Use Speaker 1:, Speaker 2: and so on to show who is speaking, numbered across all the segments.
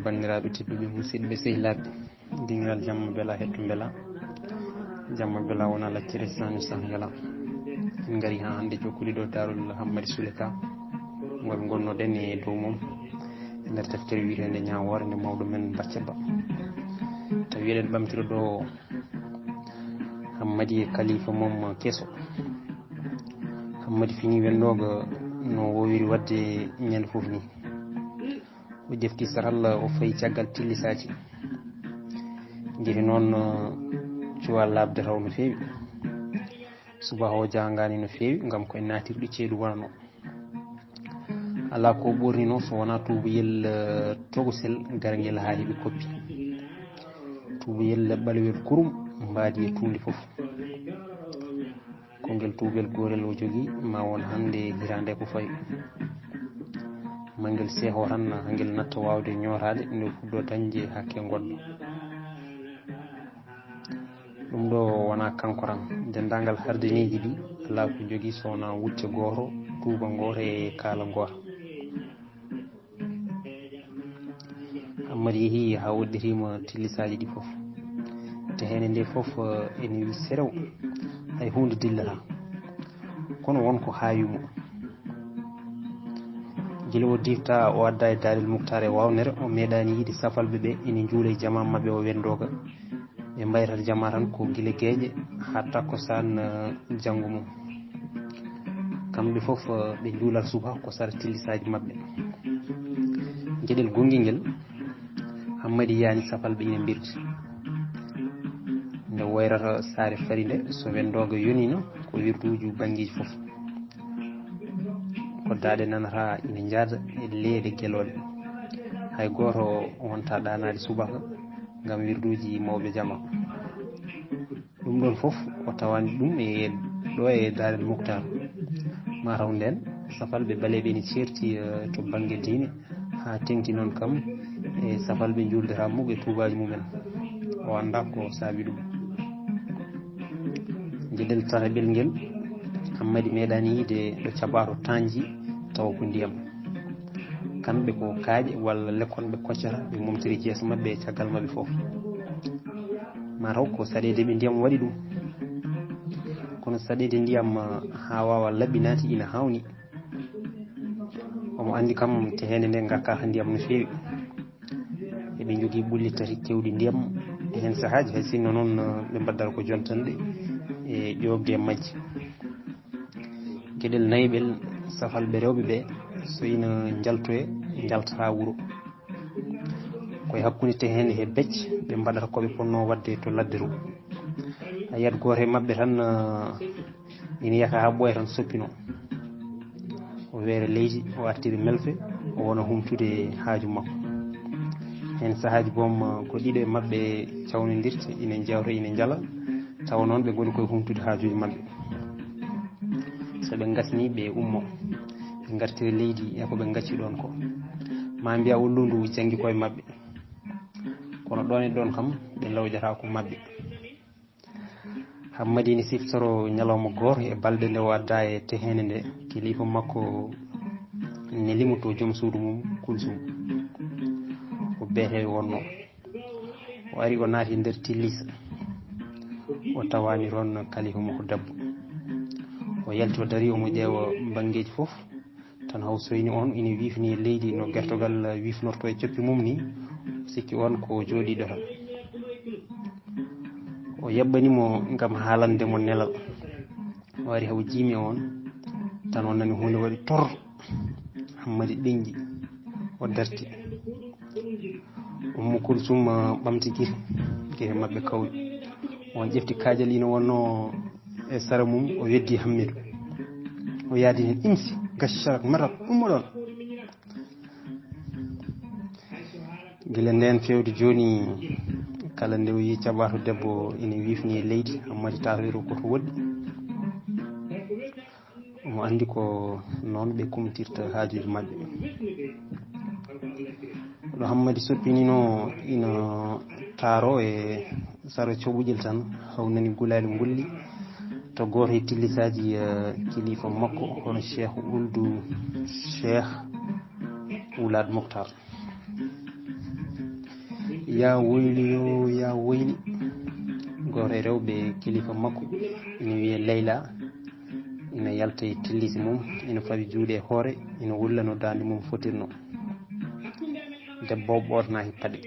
Speaker 1: bandiraɓe tedduɓe musidɓe sehilaɓe dingal jamma bela hetto bela jamma bela wona laccire sani sangala en gari ha hande jokkuli ɗo darul Hammady Soule Ka ngol gonnoɗen e dow mum e nder deftere wiyetende ñawore nde mawɗo men Bacca Ba tawi eɗen ɓamtira ɗo Hammady e kalifa mum kesso. Hammady fini wendoga no wowiri wadde ñande foof ni o defti saral o fayi caggal tillisaji jiri noon cuwa labde taw no feewi subaha o jangani no feewi gam koye natirɗo ceeɗu wonano ala ko ɓorni noon so wona tubayel togosel garguel ha heeɓi koppi tubayel ɓalewel kurum mbadi e tundi foof ko ngel tubel gorel o jogui ma won hande hirande ko fayi mangel seeho tan hangel natta wawde ñorade nde fuɗɗo dañde hakke goɗɗo ɗum ɗo wona kanko tan dendagal hardineji ɗi ala ko jogui sowona wucce goto tuuba goto e kaala goto. Hammady yeehi ha woddirima tillisaji ɗi foof te hene nde foof ene wi serew hay hunde dillata kono wonko hawimo guila o difta o adda e Darel Moukhtar e wawnere o meeɗani yiide safalɓe ɓe ene juula e jama mabɓe o wendoga ɓe mbaytata jama tan ko guila gueƴe ha takkosan janggo mum kamɓe foof ɓe juulat suba ko sara tillisaji mabɓe gueɗel gonguel nguel Hammady yani safalɓe ina birti nde wayrata saare fari nde so wendoga yonino ko wirduji banggueji foof ko daɗe nanata ina jaada e leede gueloɗe hay goto wonta ɗanade subaka gam wirduji mawɓe jama ɗum ɗon foof o tawani ɗum e ɗo e Darel Moukhtar mataw nden safalɓe baleɓe ne certi to banggue diine ha tengti noon kam e safalɓe juldata mug e tubaji mumen o anda ko saabi ɗum gueɗel tataɓel nguel Hammady meeɗani yiide ɗo caɓato tanji tawa ko ndiyam kamɓe ko kaaƴe walla lekkon ɓe koccata ɓe momtiri jeesa mabɓe e caggal mabɓe foof mataw ko saɗede ɓe ndiyam waɗi ɗum kono saɗede ndiyam ha wawa laɓɓinati ina hawni omo andi kam te hende nde gakkaka ndiyam no feewi eɓe jogui ɓulli tati kewɗi ndiyam hen sahaji hay sinno noon ɓe mbaddata ko jontanɗe e ƴogde e majji gueɗel nayiɓel safalɓe rewɓe ɓe so ina jaltoye jaltata wuuro koye hakkude te hende e becce ɓe mbaɗata koɓe ponno wadde to ladde to a yiyat goto e mabɓe tan ina yaka ha ɓooya tan soppino o weere leydi o artiri melfe o wona humtude haaju makko hen sahaji boom ko ɗiɗo e mabɓe cawnodirta ina jewta ina jala tawa noon ɓe goni koye humtude haajuji mabɓe soɓe gasni ɓe ummo ɓe gartiri leydi e koɓe gacci ɗon ko ma mbiya wullundu janggi koye mabɓe kono ɗon e ɗon kam ɓe lawjata ko mabɓe. Hammady ne siftoro ñalawma goto e balɗe nde o adda e tehende nde kilifa makko ne limuto joom suudu mum Kulsum o beete wonno o ari o naati nder tillisa o tawani toon kalifa makko debbo o yalti o dari omo ƴeewa banggueji foof tan hawsoyni on ina wifni leydi no gertogal wifnorto e coppi mum ni sikki on ko jooɗiɗo tan o yebbanimo gam haalandemo nelal o ari haw jiimi on tan o nani hunde waɗi tor Hammady ɗenƴi o darti Ummu Kulsum ɓamti guite mabɓe kawƴi on ƴefti kaajal ina wonno e sara mum o weddi Hammidou o yaadi hen imsi gacci sarak matat ummo ɗon guila nden fewde joni kala nde o yi caɓato debbo ina wifni e leydi Hammady tatoyto koto woɗɗi omo andi ko noon ɓe kumtirta haajuji mabɓe ɗo Hammady soppinino ina taaro e sara coɓuƴel tan haw nani gulali gulli to goto e tillisaji kilifa makko hono Cheikh Ould Cheikh Oulad Moukhtar ya woyli yo ya woyli goto e rewɓe kilifa makko ina wiye Leyla ina yalta e tillisi mum ina fawi juuɗe e hoore ina wullano dande mum fotirno debbo o ɓorna e paɗe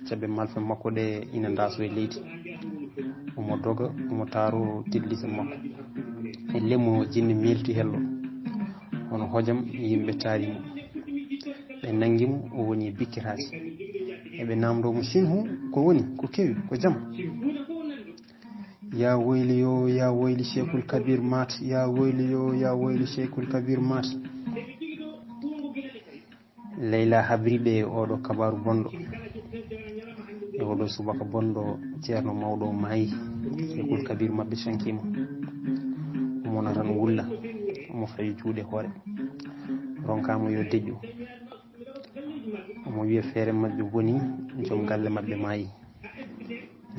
Speaker 1: caɓe malfa makko ɗe ina ndaso e leydi omo doga omo taaro tillisa makko e lemo jinni milti hello hono hojam yimɓe taarimo ɓe nangimo o woni e bikkiraji eɓe namdomo sinhu ko woni ko kewi ko jaam ya woyli yo ya woyli Cheikhul Kabir mat ya woyli yo ya woyli Cheikhul Kabir mat Leyla habriɓe oɗo kabaru bonɗo e oɗo subaka bonɗo ceerno mawɗo maayi Cheikhul Kabir mabɓe cankima omona tan wulla omo fawi juuɗe hoore ronkama yo deƴƴu omo wiya feere mabɓe woni joom galle mabɓe maayi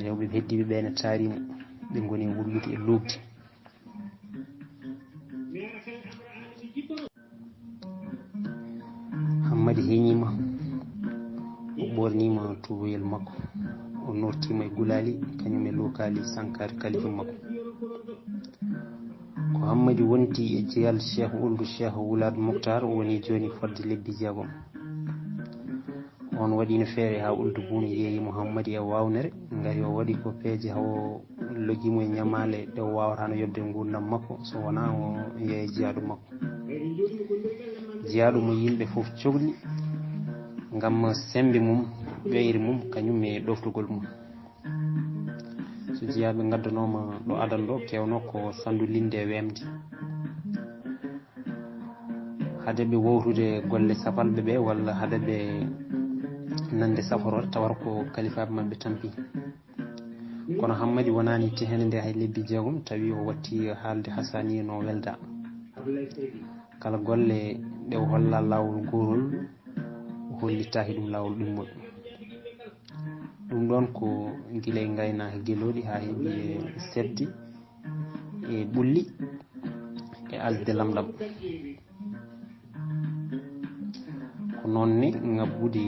Speaker 1: rewɓe heddiɓe ɓe ne taarimo ɓe goni wullude e lugde Hammadi heñima o ɓornima tuboyel makko o nortima e gulali kañum e lokali sankari kalifa makko ko Hammadi wonti e jeyal Cheikh Ould Cheikh Wulad Mokhtar woni joni fodde lebbi jeegom on waɗino feere ha Ould Boune yeeyimo Hammadi e wawnere gari o waɗi ko peeje hawo logimo e ñamale ɗe o wawatano yobde gurdam makko so wona o yeeya jeyaɗo makko jeyaɗo mo yimɓe foof cohli gam sembe mum ɓeyre mum kañum e ɗoftugol mum so jeeyaɓe gaddanoma ɗo adan ɗo kewno ko sandu linde e wemde haade ɓe wowtude golle safalɓe ɓe walla haade ɓe nande safarore tawata ko kalifaɓe mabɓe tampi kono Hammadi wonani tehende nde hay lebbi jeegom tawi o watti haalde hasaniya no welda kala golle ɗe o holla lawol gorol o hollitaki ɗum lawol ɗummol ɗum ɗon ko guila e gaynaka gueloɗi ha heeɓi e sebde e ɓulli e asde lamɗam ko noonne ngabbude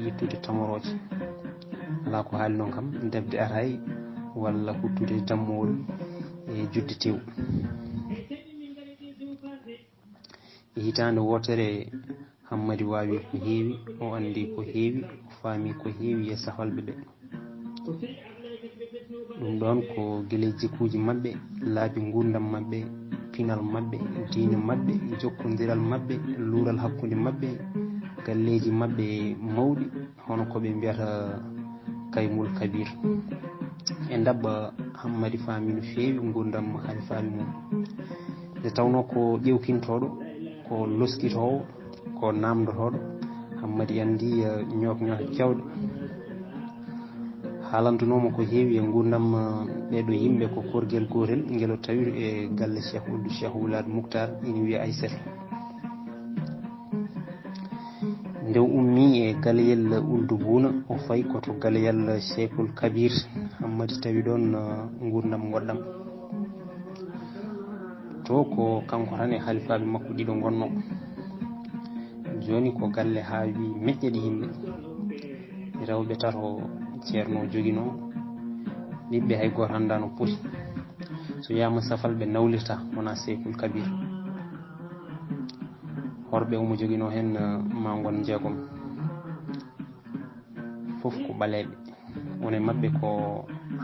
Speaker 1: yittude tamoroje ala ko haali noon kam debde aray walla huttude dammowol e judde tew e hitande wotere Hammadi wawi ko heewi o andi ko heewi o faami ko heewi e safalɓe ɓe ɗum ɗon ko guila jikkuji mabɓe laabi gurdam mabɓe pinal mabɓe diine mabɓe jokkodiral mabɓe luural hakkude mabɓe galleji mabɓe mawɗi hono koɓe mbiyata Kaymul Kabir e dabba Hammadi faami no feewi gurdam halifaɓe mum nde tawno ko ƴewkintoɗo ko loskitowo ko namdotoɗo Hammadi andi ñook kewɗe haalantunoma ko heewi e gurdam ɓeɗo yimɓe ko korguel gotel guel o tawi e galle Cheikh Ould Cheikh Wulad Mokhtar ina wiya Aissata nde ummi e galeyel Ould Boune o fayi koto galeyel Cheikhul Kabir Hammadi tawi ɗon gurdam goɗɗam to ko kanko tan e halifaɓe makko ɗiɗo gonno joni ko galle haawi meƴƴe ɗi yimɓe rewɓe tato ceerno joguino ɓiɓɓe hay goto anda no poti so yama safalɓe nawlirta wona Cheikhul Kabir horɓe omo joguino hen ma gon jeegom foof ko ɓaleɓe wone mabɓe ko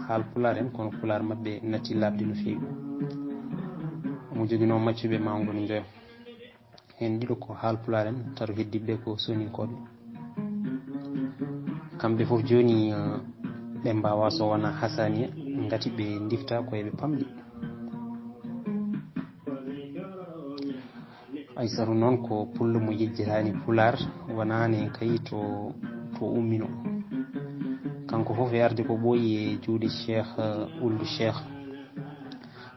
Speaker 1: haal pular en kono pular mabɓe natti labde no fewi omo joguino maccuɓe ma gon joyo hen ɗiɗo ko haal pular en tato heddiɓe ko soninkoɓe kamɓe foof joni ɓe mbawa so wona hasaniya gati ɓe difta koyeɓe pamɗi Aissata noon ko pullo mo yejjitani pular wonani kay to ummino kanko foof e arde ko ɓooyi e juuɗe Cheikh Ould Cheikh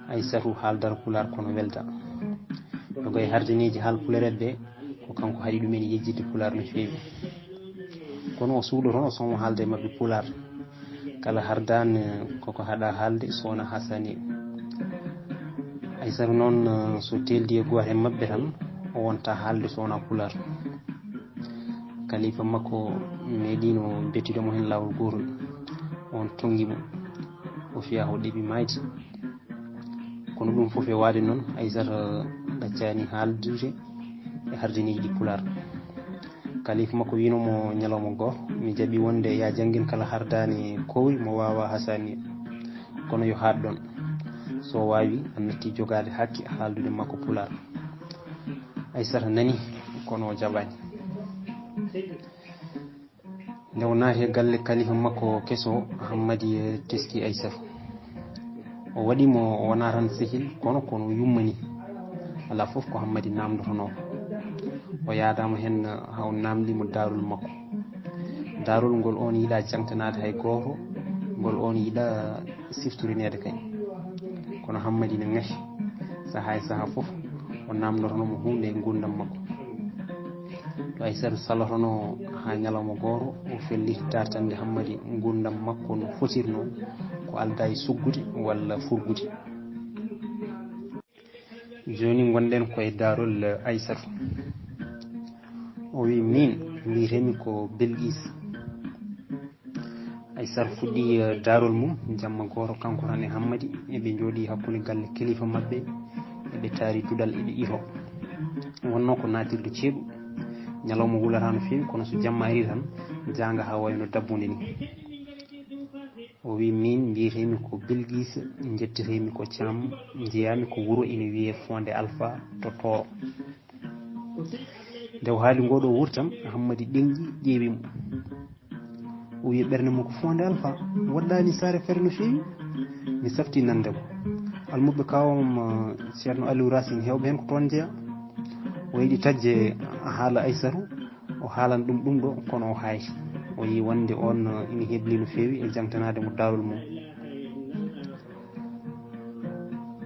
Speaker 1: Aissatu haaldata pular kono welda yogo e hardineji haal pulareɓe ɓe ko kanko haɗi ɗumen yejjidde pular no fewi kono o suuɗo toon o somo haalde mabɓe pular kala hardane koko haɗa haalde so wona hasani Aissata noon so teldi e goto e mabɓe tan o wonta haalde so wona pular kalifa makko meeɗino bettude mo hen lawol gotol on tonggimo o fiya o ɗeɓi mayde kono ɗum fof e waade noon Aissata ɗaccani haaldude e hardiniiji ɗi pular kalifa makko winomo ñalawma goto mi jaaɓi wonde ya janggin kala hardani kowri mo wawa hasani kono yo haat ɗon so wawi an natti jogade hakke haaldude makko pular Aissata nani kono o jaɓani nde o naati e galle kalifa makko keso Hammadi teski Aissata o waɗimo o wona tan sehil kono yummani ala fof ko Hammadi namdotono o yaadama hen haw namdimo darol makko darol ngol on yiiɗa jangtanade hay goto ngol on yiiɗa siftorinede kay kono Hammadi ne ngaahi saaha e saaha fof o namdotonomo hunde e gurdam makko to Aissata salotono ha ñalawma goto o felliti dartande Hammadi gurdam makko no fotirno ko alda e suggude walla furgude joni gonɗen koye darol Aissata o wi min mbiyetemi ko Belguis Aissata fuɗɗi darol mum jamma goto kanko tan e Hammadi eɓe jooɗi hakkude galle kilifa mabɓe eɓe taari duɗal eɓe iro wonno ko natirde ceeɗu ñalawma wulata no fewi kono so jamma ari tan janga ha wayno dabbude ni o wi min mbiyetemi ko Belguis jettetemi ko Thiam jeeyami ko wuuro ina wiye Fondé Alpha to Toro nde o haali ngoɗo wurtam Hammadi ɗenƴi ƴeewimo o wi ɓernde mo ko Fondé Alpha waɗɗani saare fere no fewi mi safti nande ko almuɓe kawam ceerno Aliou Racine hewɓe hen ko toon jeeya o yiiɗi tajje haala Aissatou o haalan ɗum ɗo kono o hayti o yi wonde on ina hebli no fewi e jangtanade mo darol mum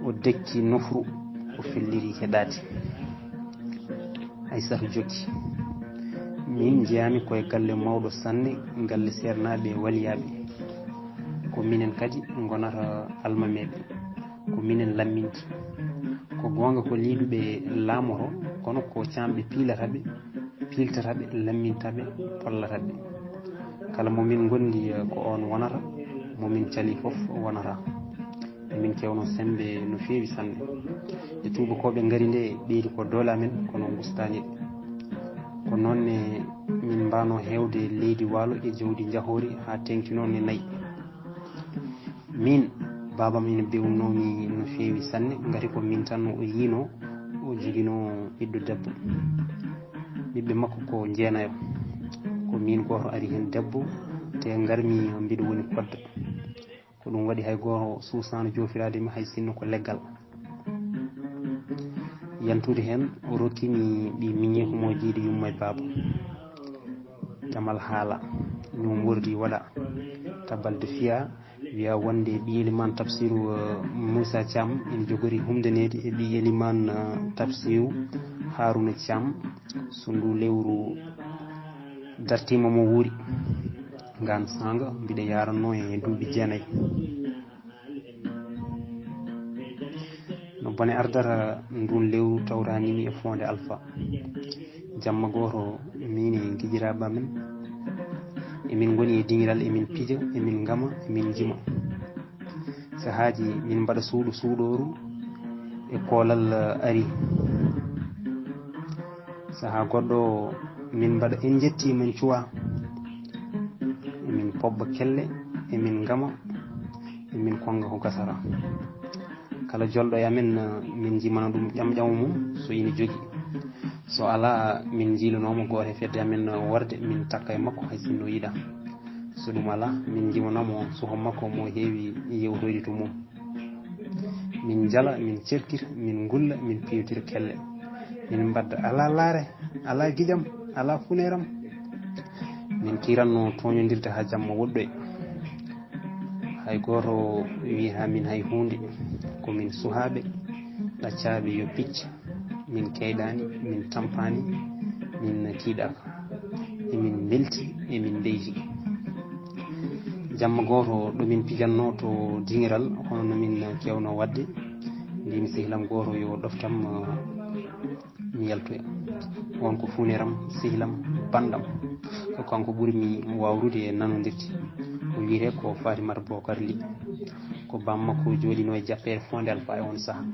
Speaker 1: o dekki nofru o felliri heɗade Aissata jokki min jeeyami koye galle mawɗo sanne galle sernaɓe waliyaɓe ko minen kadi gonata almameɓe ko minen lamminki ko gonga ko liiduɓe laamoto kono ko camɓe piilataɓe piltataɓe lammintaɓe pollataɓe kala momin gondi ko on wonata momin cali foof wonata emin kewno sembe no fewi sanne e tubakoɓe gaari nde ɓeydi ko doole amen kono gustani ɗe ko noonne min mbano hewde leydi waalo e jawdi jahori ha tengti noon e nayyi min babam ina bewnomi no fewi sanne gati ko min tan o yiino o joguino ɓiɗɗo debbo ɓiɓɓe makko ko jeenayo ko min goto ari hen debbo te garmi mbiɗo woni kodda ko ɗum waɗi hay goto suusano jofirademi hay sinno ko leggal yantude hen o rokkimi ɗi miñekomo jiiɗi yumma e baaba jamal haala ñum wordi waɗa tabalde fiya wiya wonde ɓi Eliman Tafsirou Moussa Thiam ene jogori humdenede e ɓi Eliman Tafsirou Harouna Thiam so ndu lewru dartima mo wuuri ngan sanga mbiɗa yaranno e duuɓi 9 no bone ardata ndun lewru tawranimi e Fondé Alpha jamma goto min e guiƴiraɓe amen emin goni e dingiral emin piija emin gama emin jima sahaji min mbaɗa suuɗoru e koolal ari saaha goɗɗo min mbaɗa en jetti min cuwa emin pobba kelle emin gama emin konga ko gasara kala jolɗo e amen min jimana ɗum ƴamƴama mum so ina jogui so ala min jiilanomo goto e fedde amen worde min takka e makko hay sinno yiiɗa so ɗum ala min jimanamo soho makko mo heewi yewtoyde to mum min jala min cerkita min gulla min pewtira kelle min mbadda ala laare ala guiƴam ala funeram min kiranno toñodirde ha jamma woɗɗoy hay goto wi ha min hay hunde komin suhaɓe ɗaccaɓe yo picca min keyɗani min tampani min tiiɗaka emin belti emin beyti jamma goto ɗomin pijanno to dingiral hono nomin kewno wadde mbimi sehlam goto yo ɗoftam mi yaltoya wonko funeram sehlam bandam ko kanko ɓuuri mi wawrude e nanodirde o wiyete ko Fatimata Bocar Ly ko bamma ko jooɗino e jappere Fondé Alpha e on saaha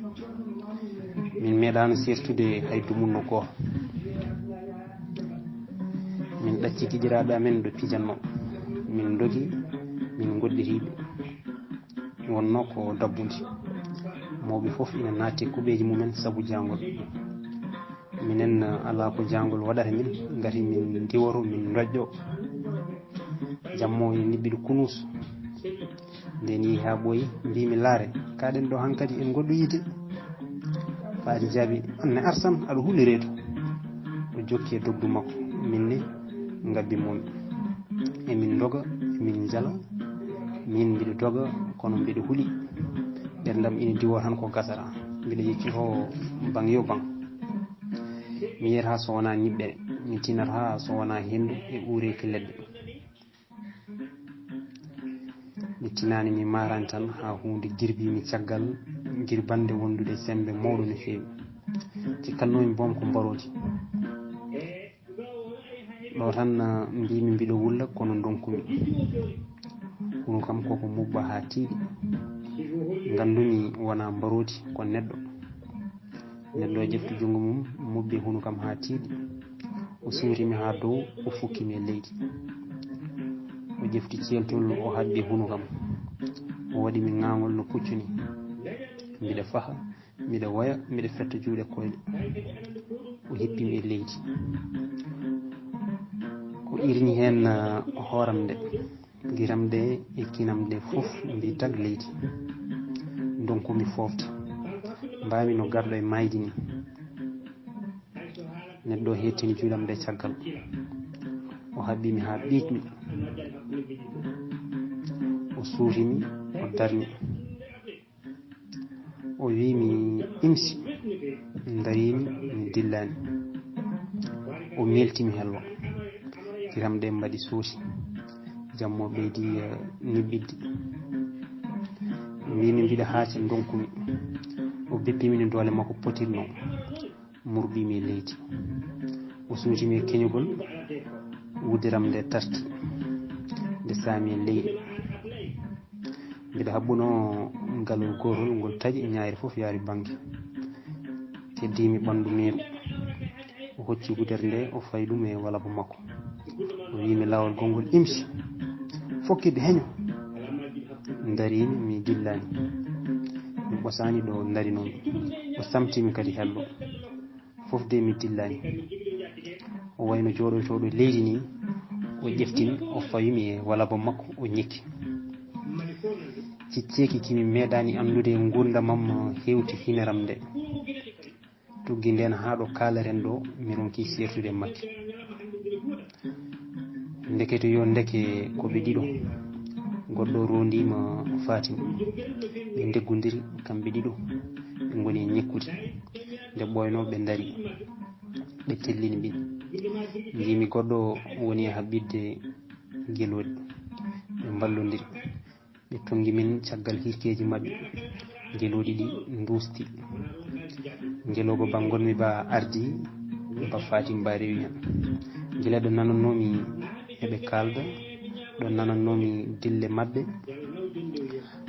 Speaker 1: min meeɗano sertude hay dumunno goto min ɗacci giƴiraɓe amen ɗo pijanno min dogi min goɗɗiriɓe wonno ko dabbude mawɓe foof ina naatti kuɓeji mumen saabu jangol minen ala ko jangol waɗata min gati min diwaro min doƴƴo jammo ina niɓɓiɗo kunus nden yeehi ha ɓooyi mbimi laare kaɗen ɗo hankkadi en goɗɗo yide faati jaabi anne arsan aɗa huulire to o jokki e dogdu makko minne ngabbimomi emin doga emin jala min mbiɗa doga kono mbiɗa huuli ɓerdam ina diwo tan ko gasara mbiɗa yeccito bang yo bang mi yiyata ha so wona ñiɓɓere mi tinata ha so wona hendu e uureki leɗɗe mi tinani mi marani tan ha hunde girbimi caggal girbande wondude sembe mawɗo no fewi cikkannomi boom ko mbarodi ɗo tan mbimi mbiɗo wulla kono donkumi huno kam koko mubba ha tiiɗi gandumi wona mbarodi ko neɗɗo o ƴefti jungo mum mubbi huno kam ha tiiɗi o suurimi ha dow o fukkimi e leydi o ƴefti ceeltol o habbi huno kam o waɗimi ŋaŋol no puccuni mbiɗa faha mbiɗa waya mbiɗa fetta juuɗe koyɗe o hippimi e leydi o irni hen hooram nde giram nde e kinam nde fof mbi tag leydi donkumi fofta mbami no garɗo e maydi ni neɗɗo o hettini juuɗam nde caggal o habbimi ha ɓiiƴmi o suurimi o darni o wimi imsi darimi mi dillani o meltimi hello giram ɗe mbaɗi suusi jammo ɓeydi niɓɓidde mbimi mbiɗa haati donkumi o beppimini doole makko potirno murɓimi e leydi o suutimi e keñugol wudiram nde tarti nde saami e leydi mbiɗa habbuno ngalol gotol ngol taƴi ñaari fof yaari banque teddimi ɓandu meeru o hocci wudere nde o fayi ɗum e walaba makko o wimi lawol gongol imsi fokkidde heño darimi mi dillani mi ɓosani ɗo darinomi o samtimi kadi hello fof de mi dillani o wayno joɗotoɗo leydi ni o ƴeftimi o fawimi e walaba makko o ñekki cicceki kimi meeɗani andude gurdamam hewti hineram nde tuggi nden ha ɗo kalaren ɗo mi ronki sertude makke ndekete yo ndeke koɓe ɗiɗo goɗɗo rondima Fatima ɓe deggodiri kamɓe ɗiɗo ɓe goni e ñekkude nde ɓoyno ɓe dari ɓe tellini ɓin mbimi goɗɗo woni e haɓɓidde guelodi ɓe mballodiri ɓe tongi min caggal hirkeji mabɓe guelodi ɗi dusti guelogo bangonmi ba ardi ba Fatim ba rewi hen guila ɗo nanannomi eɓe kalda ɗo nanannomi dille mabɓe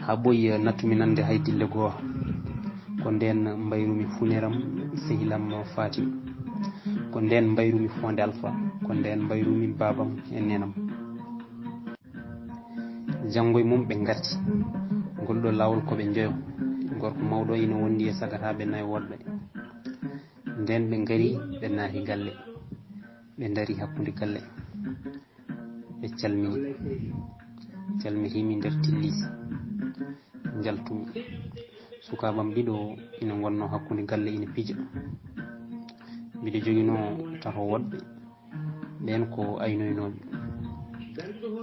Speaker 1: ha ɓoyi nattumi nande hay dille goto ko nden mbayrumi funeram sehilam Fatim ko nden mbayrumi Fondé Alpha ko nden mbayrumi babam e nenam janggo e mum ɓe garti ngolɗo lawol koɓe jeeyo gorko mawɗo ina wondi e sagataɓe nayo woɗɓe nden ɓe gari ɓe naati galle ɓe dari hakkude galle ɓe calmitimi nder tillisi jaltumi sukabam ɗiɗo ina wonno hakkude galle ina pija mbiɗa joguino tato woɗɓe ɓen ko aynoynoɓe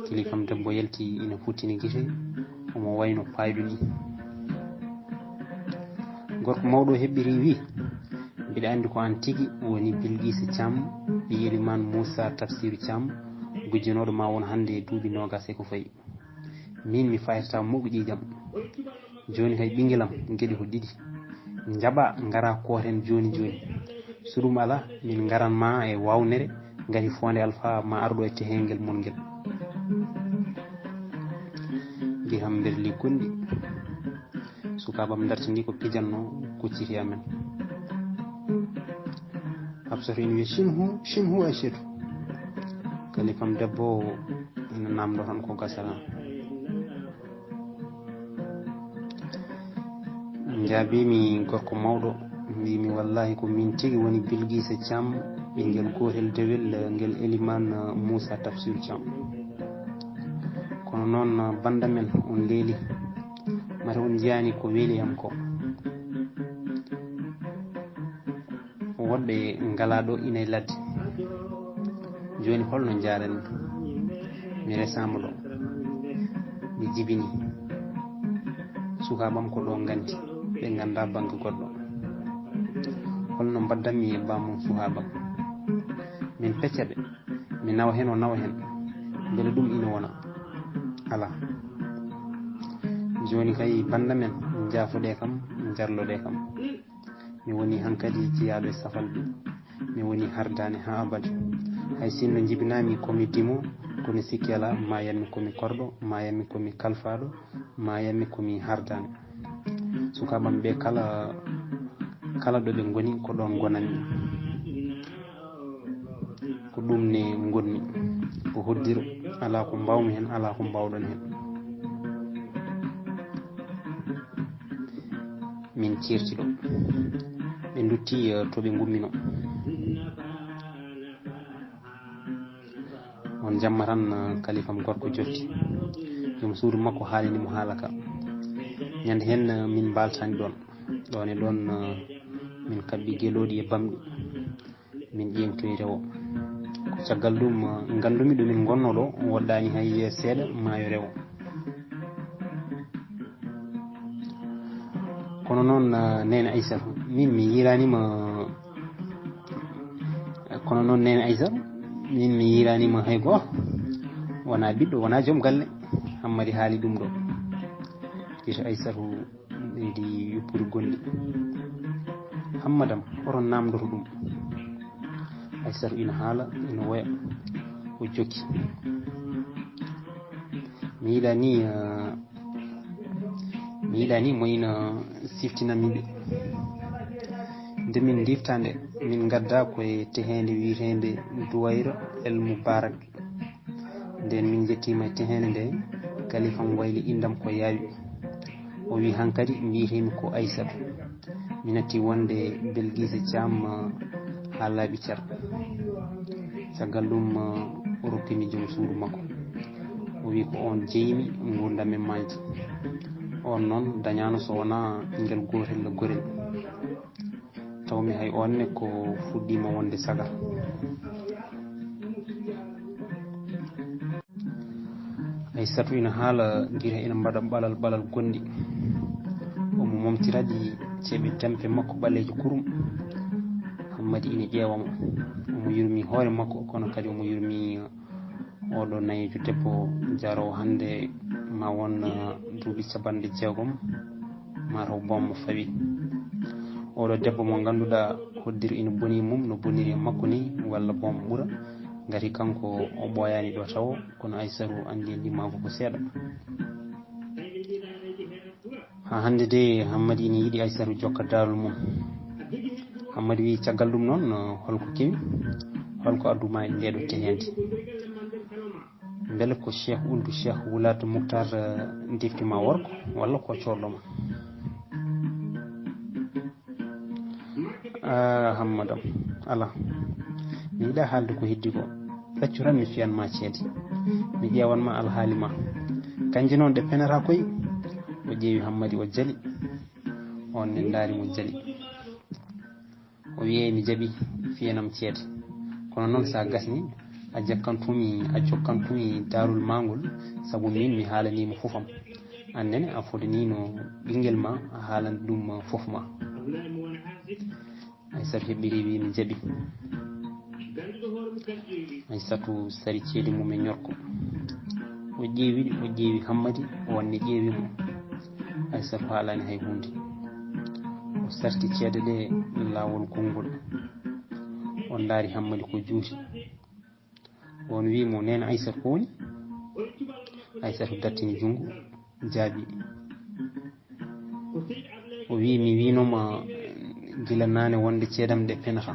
Speaker 1: kilifam debbo yalti ina futtini guite omo wayno paydu ni gorko mawɗo heɓɓiri wi mbiɗa andi ko an tigui woni Bilguisa Thiam ɓi Elimane Moussa Tafsirou Thiam gujjanoɗo ma won hande e duuɓi nogas e ko fayi min mi faytata moɓu ƴiƴam joni hay ɓinguelam gueɗe ko ɗiɗi jaba ngara koten joni joni suɗum ala min garan ma e wawnere gari fonde alpha ma arɗo e tehengel mon ngel ndiham berli gonɗi sukabam dartindi ko pijanno kucciti amen Hafsatu ina wiya shinhu Aissatou kalifam debbo ina namdo tan ko gasara jaabimi gorko mawɗo mbimi wallahi ko min tigi woni Bilguisa Thiam ɓinguel gotel dewel ngel Elimane Moussa Tafsir Thiam kono noon banda men on leeli mata on jiyani ko weeli am ko woɗɓe ngalaɗo ina e ladde joni holno jaren mi resama ɗo mi jibini sukabam ko ɗo gandi ɓe ganda banggue goɗɗo holno mbaddanmi e bamum sukabam min pecca ɓe mi nawa hen o nawa hen beele ɗum ina wona ala joni kay banda men jaafoɗe kam jarloɗe kam mi woni hankkadi jiyaɗo e safalɓe mi woni hardani ha abada hay sinno jibinami komi dimo kono sikki ala ma yanmi komi korɗo ma yanmi komi kalfaɗo ma yanmi komi hardani sukabam ɓe kala ɗo ɓe goni ko ɗon gonanmi ko ɗum ne gonmi ko hoddiro ala ko mbawmi hen ala ko mbawɗon hen min cirti ɗo ɓe dutti to ɓe gummino on jamma tan kalifam gorko jotti joom suudu makko haalinimo haala ka ñande hen min baltani ɗon e ɗon min kabbi gueloɗi e bamɗi min ƴeewtoyi rewo ko caggal ɗum gandumi ɗumin gonno ɗo woɗɗani hay seeɗa maayo rewo kono noon nene Aissatou min mi yiranima kono noon nene Aissatou min mi yiranima hay goto wona ɓiɗɗo wona joom galle hammadi haali ɗum ɗo ɓiito Aissatou ndi yuppuri gonɗi hammadam oton namdoto ɗum Aissatou ina haala ina woya o jokki mi yiɗa ni mo ina siftinanmiɓe nde min diftande min gadda koye tehede witede Douayra El Moubarak nden min jettima e tehede nde kalifam wayli indam ko yaawi o wi hankkadi mbiyetemi ko Aissatou mi natti wonde Bilguisa Thiam ha laaɓi cer caggal ɗum o rokkimi joom suudu makko o wi ko on jeymi gurdam e majji on noon dañano so wona ɓinguel gotel gorel tawmi hay onne ko fuɗɗima wonde sagar Aissatou ina haala guila ina mbaɗa ɓalal gonɗi omo momtiraɗi ceeɓe tempe makko ɓaleji kurum hammadi ina ƴeewamo omo yurmi hoore makko kono kadi omo yurmi oɗo nayijo debbo jarowo hande ma won duuɓi 60 mataw bommo fawi oɗo debbo mo ganduɗa hoddiru ina boni mum no boniri e makko ni walla bommo ɓuura gati kanko o ɓooyani ɗo taw kono Aissatou andi ndimako ko seeɗa ha hande de hammadi ina yiiɗi Aissatou jokka darol mum hammadi wi caggal ɗum noon holko kewi holko adduma e ndeɗo tehede beele ko Cheikh Ould Cheikh Wulata Moukhtar diftima worko walla ko corɗoma hammadam ala mi yiiɗa haalde ko heddi ko ɗaccu tan mi fiyanma ceede mi ƴewanma alhaali ma kanji noon ɗe penata koye o ƴeewi hammadi o jaali on ne daari mo jaali o wiye mi jaaɓi fiyanam ceede kono noon sa gasni a jokkantumi darul mangol saabu min mi haalanima fofam annene a fodanino ɓinguel ma a haalani ɗum foof ma Aissatou heɓɓiri wi mi jaaɓi Aissatou sari ceeli mum e ñorko o ƴeewi hammadi o wanne ƴeewimo Aissatou haalani hay hunde o sarti ceede ɗe laawol konngol on ndaari Hammadi ko juuti on wiimo nene Aissata ko woni Aissata dattini junngo jaabi o wi mi winoma gila nane wonde ceedam ɗe penata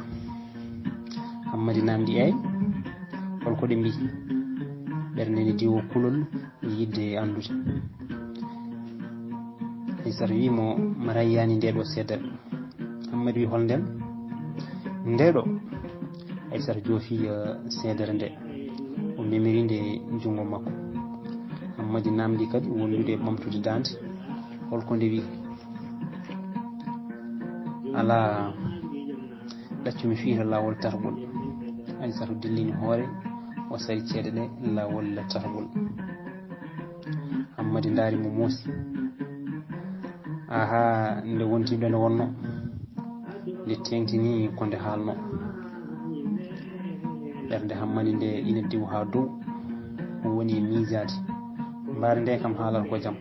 Speaker 1: Hammadi namdi eyi holko ɗe mbi ɓernde ne diwo kulol yidde andude Aissata wimo mi rayyani nde ɗo seedere Hammadi wi holnden ndeɗo Aissata joofi seedere nde o memiri nde jungo makko Hammadi namdi kadi wondude e ɓamtude dande holko nde wi ala ɗaccumi fiita lawol targol Aissata dillini hoore o sari ceede ɗe lawol targol Hammadi ndaari mo moosi aha nde wontiɓe nde wonno nde tengtini ko nde haalno ɓernde Hammadi nde ina diwa ha dow o woni e miijade mbaari nde kam haalata ko jaam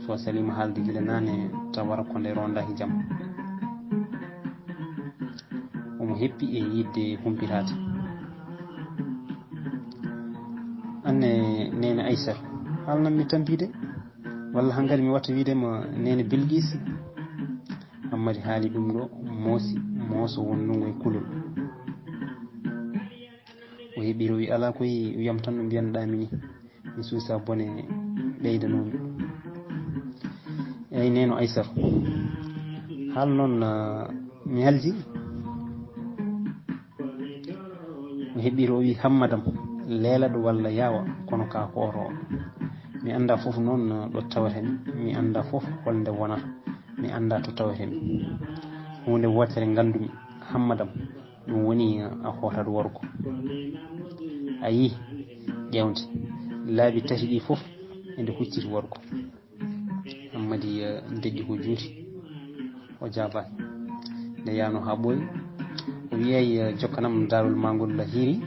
Speaker 1: so salima haalde gila nane tawara ko nde rondaki jaam omo heppi e yidde humpitade anne nene Aissata haalnanmi tampide walla hankkadi mi watta widema nene Bilguis Hammadi haali ɗum ɗo mooso wonndugo e kulol o heeɓiri o wi ala koye wiyam tan no mbiyanɗami ni mi suusa bone ɓeydanomi eyyi neno Aissata haal noon mi halji o heeɓiri o wi Hammadam leelaɗo walla yaawa kono ka kooro mi anda fof noon ɗo tawatemi mi anda fof holnde wonata mi anda to tawatemi hunde wotere gandumi Hammadam ɗum woni a hootat worgo a yi ƴewnde laabi tati ɗi fof ende hucciti worgo Hammadi deƴƴi ko juuti o jaabaki nde yano ha ɓooyi o wiyay jokkanam darol magol hiiri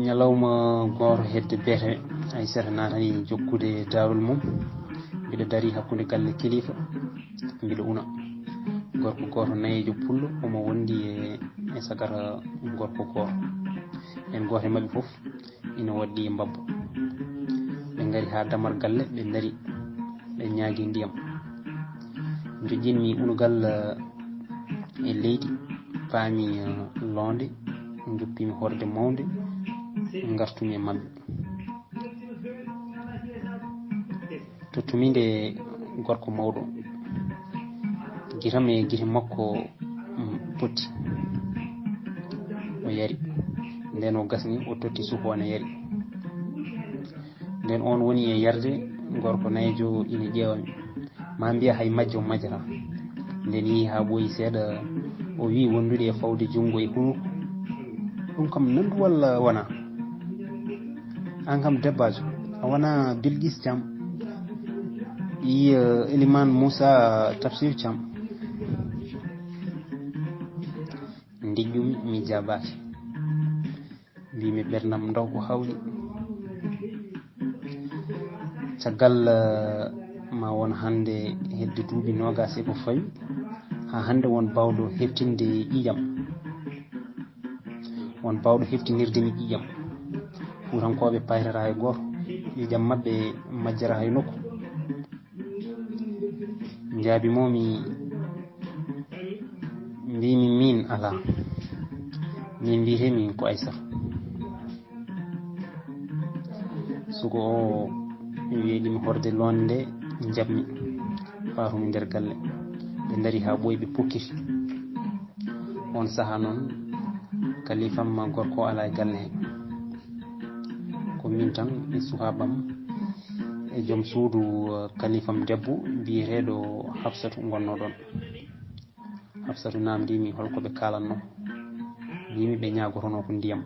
Speaker 1: ñalawma goto hedde beete Aissata natani jokkude darol mum mbiɗa dari hakkude galle kilifa mbiɗa una gorko goto nayejo pullo omo wondi e sagata gorko goto en goto e mabɓe foof ina waddi mbabba ɓe gari ha damar galle ɓe daari ɓe ñaagui ndiyam joƴƴinmi unugal e leydi paami loonde joppimi horde mawde gartumi e mabɓe tottuminde gorko mawɗo guitam e guite makko potti o yari nden o gasni o totti suufu o ne yari nden on woni e yarde gorko nayejo ina ƴeewami ma mbiya hay majjo majjata nden yeehi ha ɓooyi seeɗa o wi wondude e fawde jungo e hunuko ɗum kam nandu walla wona an kam debbajo a wona Bilguis Thiam yi Elimane Moussa Tafsir Thiam ndiƴƴumi mi jaabaki mbimi ɓerdam daw ko hawli caggal ma won hande hedde duuɓi nogas e ko fawi ha hande won bawɗo heftinde ƴiƴam won bawɗo heftinirde mi ƴiƴam fuutankoɓe payrata hay goto ƴiƴam mabɓe majjara hay nokku jaabimomi mbimi min ala min mbitemi ko Aissata sugo o weeɗimi horde londe jabmi fatumi nder galle ɓe daari ha ɓooyi ɓe pukkiti on saaha noon kalifam gorko ala e galle he ko min tan e suhabam e joom suudu kalifam debbo biyeteɗo Hafsatou gonno ɗon Hafsatou namdimi holko ɓe kalanno mbimi ɓe ñagotono ko ndiyam